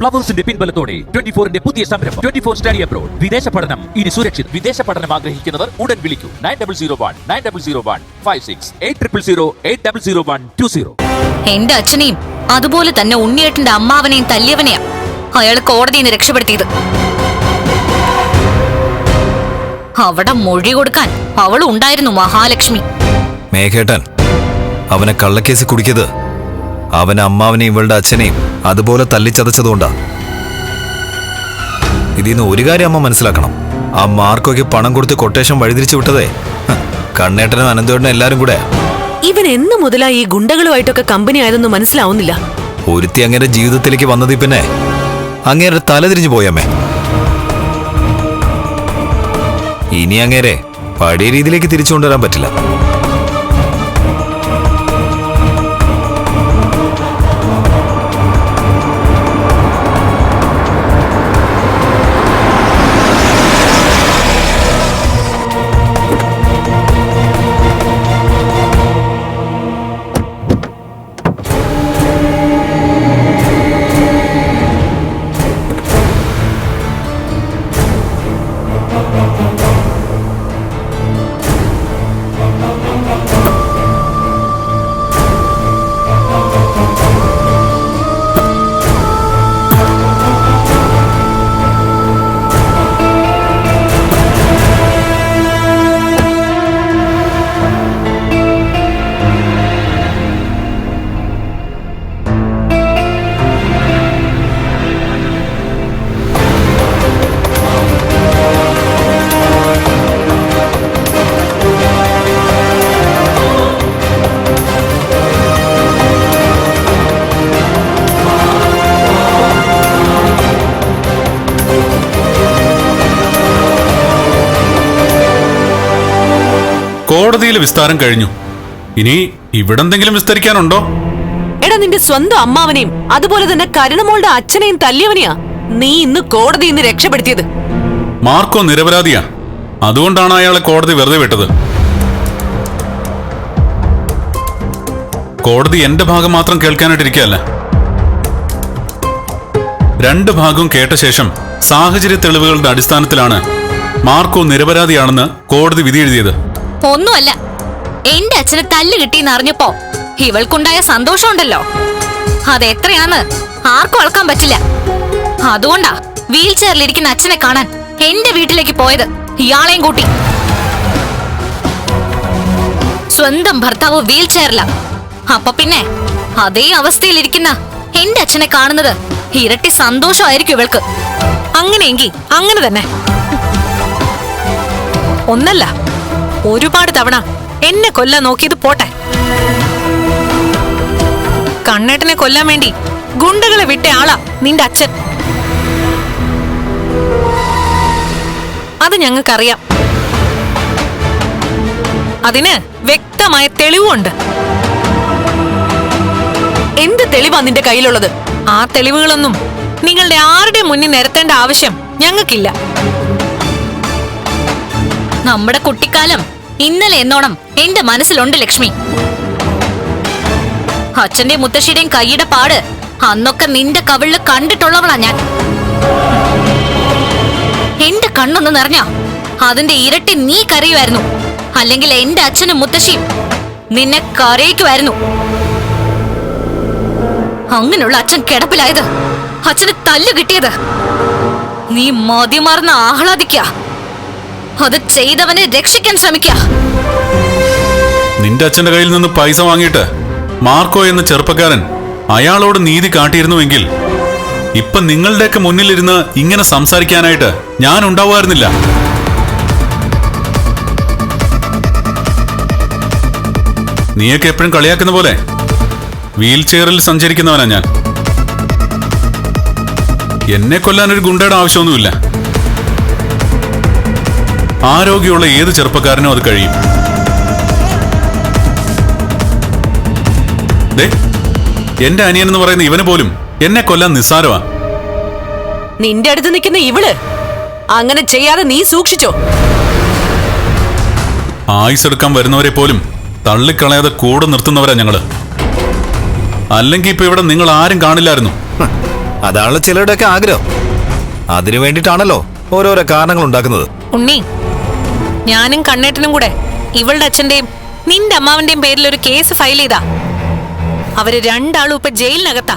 ഫ്ലവേഴ്സിന്റെ പിൻബലത്തോടെ 24ന്റെ പുതിയ സംരംഭം 24 study abroad. വിദേശ പഠനം ഇനി സുരക്ഷിത്. വിദേശ പഠനം ആഗ്രഹിക്കുന്നവർ ഉടൻ വിളിക്കൂ 9001 8001 എന്റെ അച്ഛനെയും അതുപോലെ തന്നെ ഉണ്ണിയേട്ടന്റെ അമ്മാവനെയും തല്ലിയവനെയാ അയാൾ കോടതിയിൽ നിന്ന് രക്ഷപ്പെടുത്തിയത്. അവിടെ മൊഴി കൊടുക്കാൻ അവൾ ഉണ്ടായിരുന്നു മഹാലക്ഷ്മി. മേഘേട്ടൻ അവനെ കള്ളക്കേസ് കുടിക്കത് അവനെ അമ്മാവനെയും ഇവളുടെ അച്ഛനെയും അതുപോലെ തല്ലിച്ചതച്ചതുകൊണ്ടാ. ഇതിന്ന് ഒരു കാര്യം അമ്മ മനസ്സിലാക്കണം, ആ മാർക്കൊക്കെ പണം കൊടുത്ത് കൊട്ടേഷൻ വഴിതിരിച്ചു വിട്ടതേ കണ്ണേട്ടനും അനന്തേട്ടനും എല്ലാരും കൂടെ. ഇവൻ എന്ന് മുതലാ ഈ ഗുണ്ടകളുമായിട്ടൊക്കെ കമ്പനി ആയതൊന്നും മനസ്സിലാവുന്നില്ല. ഒരുത്തി അങ്ങേരെ ജീവിതത്തിലേക്ക് വന്നതി പിന്നെ അങ്ങേരെ തലതിരിഞ്ഞു പോയമ്മേ. ഇനി അങ്ങേരെ പഴയ രീതിയിലേക്ക് തിരിച്ചു കൊണ്ടുവരാൻ പറ്റില്ല. കോടതിയിൽ വിസ്താരം കഴിഞ്ഞു. ഇനി ഇവിടെന്തെങ്കിലും വിസ്തരിക്കാനുണ്ടോ? എടാ, നിന്റെ സ്വന്തം അമ്മാവനെയും അതുപോലെ തന്നെ കരുണമോളുടെ അച്ഛനെയും തല്ലിയവനെയാ നീ ഇന്ന് കോടതിയിൽ നിന്ന് രക്ഷപ്പെടുത്തിയത്. മാർക്കോ നിരപരാധിയാ. അതുകൊണ്ടാണ് അയാളെ കോടതി വെറുതെ വിട്ടത്. കോടതി എന്റെ ഭാഗം മാത്രം കേൾക്കാനായിട്ടിരിക്കുകയല്ല, രണ്ട് ഭാഗവും കേട്ട ശേഷം സാഹചര്യ തെളിവുകളുടെ അടിസ്ഥാനത്തിലാണ് മാർക്കോ നിരപരാധിയാണെന്ന് കോടതി വിധി എഴുതിയത്. ഒന്നുമല്ല, എന്റെ അച്ഛന് തല്ല് കിട്ടിയെന്ന് അറിഞ്ഞപ്പോ ഇവൾക്കുണ്ടായ സന്തോഷമുണ്ടല്ലോ, അതെത്രയാന്ന് ആർക്കും അളക്കാൻ പറ്റില്ല. അതുകൊണ്ടാ വീൽ ചെയറിലിരിക്കുന്ന അച്ഛനെ കാണാൻ എന്റെ വീട്ടിലേക്ക് പോയത്, ഇയാളെയും കൂട്ടി. സ്വന്തം ഭർത്താവ് വീൽ ചെയറില, അപ്പൊ പിന്നെ അതേ അവസ്ഥയിലിരിക്കുന്ന എന്റെ അച്ഛനെ കാണുന്നത് ഇരട്ടി സന്തോഷമായിരിക്കും ഇവൾക്ക്. അങ്ങനെയെങ്കിൽ അങ്ങനെ തന്നെ. ഒന്നല്ല, ഒരുപാട് തവണ എന്നെ കൊല്ലാൻ നോക്കിയത് പോട്ടെ, കണ്ണേട്ടനെ കൊല്ലാൻ വേണ്ടി ഗുണ്ടകളെ വിട്ട ആളാ നിന്റെ അച്ഛൻ. അത് ഞങ്ങൾക്കറിയാം. അതിന് വ്യക്തമായ തെളിവുണ്ട്. എന്ത് തെളിവാ നിന്റെ കയ്യിലുള്ളത്? ആ തെളിവുകളൊന്നും നിങ്ങളുടെ ആരുടെ മുന്നിൽ നിരത്തേണ്ട ആവശ്യം ഞങ്ങൾക്കില്ല. നമ്മുടെ കുട്ടിക്കാലം ഇന്നലെ എന്നോണം എന്റെ മനസ്സിലുണ്ട് ലക്ഷ്മി. അച്ഛന്റെ മുത്തശ്ശിയുടെയും കൈയുടെ പാട് അന്നൊക്കെ നിന്റെ കവിളില് കണ്ടിട്ടുള്ളവളാ ഞാൻ. എന്റെ കണ്ണൊന്ന് നിറഞ്ഞ അതിന്റെ ഇരട്ടി നീ കരയുമായിരുന്നു, അല്ലെങ്കിൽ എന്റെ അച്ഛനും മുത്തശ്ശിയും നിന്നെ കരയിക്കുമായിരുന്നു. അങ്ങനെയുള്ള അച്ഛൻ കിടപ്പിലായത്, അച്ഛന് തല്ലു കിട്ടിയത് നീ മതിമറന്ന് ആഹ്ലാദിക്ക, അത് ചെയ്തവനെ രക്ഷിക്കാൻ ശ്രമിക്ക. നിന്റെ അച്ഛന്റെ കയ്യിൽ നിന്ന് പൈസ വാങ്ങിയിട്ട് മാർക്കോ എന്ന ചെറുപ്പക്കാരൻ അയാളോട് നീതി കാട്ടിയിരുന്നുവെങ്കിൽ ഇപ്പൊ നിങ്ങളുടെയൊക്കെ മുന്നിലിരുന്ന് ഇങ്ങനെ സംസാരിക്കാനായിട്ട് ഞാൻ ഉണ്ടാവുമായിരുന്നില്ല. നീയൊക്കെ എപ്പോഴും കളിയാക്കുന്ന പോലെ വീൽ ചെയറിൽ സഞ്ചരിക്കുന്നവനാ ഞാൻ. എന്നെ കൊല്ലാനൊരു ഗുണ്ടയുടെ ആവശ്യമൊന്നുമില്ല. ആരോഗ്യമുള്ള ഏത് ചെറുപ്പക്കാരനും അത് കഴിയും. എന്റെ അനിയൻ എന്ന് പറയുന്ന ഇവന് പോലും എന്നെ കൊല്ലാൻ നിസ്സാരമാ. നിന്റെ അടുത്ത് നിൽക്കുന്ന ഇവള് അങ്ങനെ ചെയ്യാതെ നീ സൂക്ഷിച്ചോ. ആയുസെടുക്കാൻ വരുന്നവരെ പോലും തള്ളിക്കളയാതെ കൂടെ നിർത്തുന്നവരാ ഞങ്ങള്. അല്ലെങ്കിൽ ഇപ്പൊ ഇവിടെ നിങ്ങൾ ആരും കാണില്ലായിരുന്നു. അതാണല്ലോ ചിലരുടെയൊക്കെ ആഗ്രഹം. അതിനു വേണ്ടിയിട്ടാണല്ലോ ഓരോരോ കാരണങ്ങൾ ഉണ്ടാക്കുന്നത്. ഉണ്ണി, ഞാനും കണ്ണേട്ടനും കൂടെ ഇവളുടെ അച്ഛന്റെയും നിന്റെ അമ്മാവന്റെയും പേരിൽ ഒരു കേസ് ഫയൽ ചെയ്താ. അവര് രണ്ടാളും ഇപ്പൊ ജയിലിനകത്താ.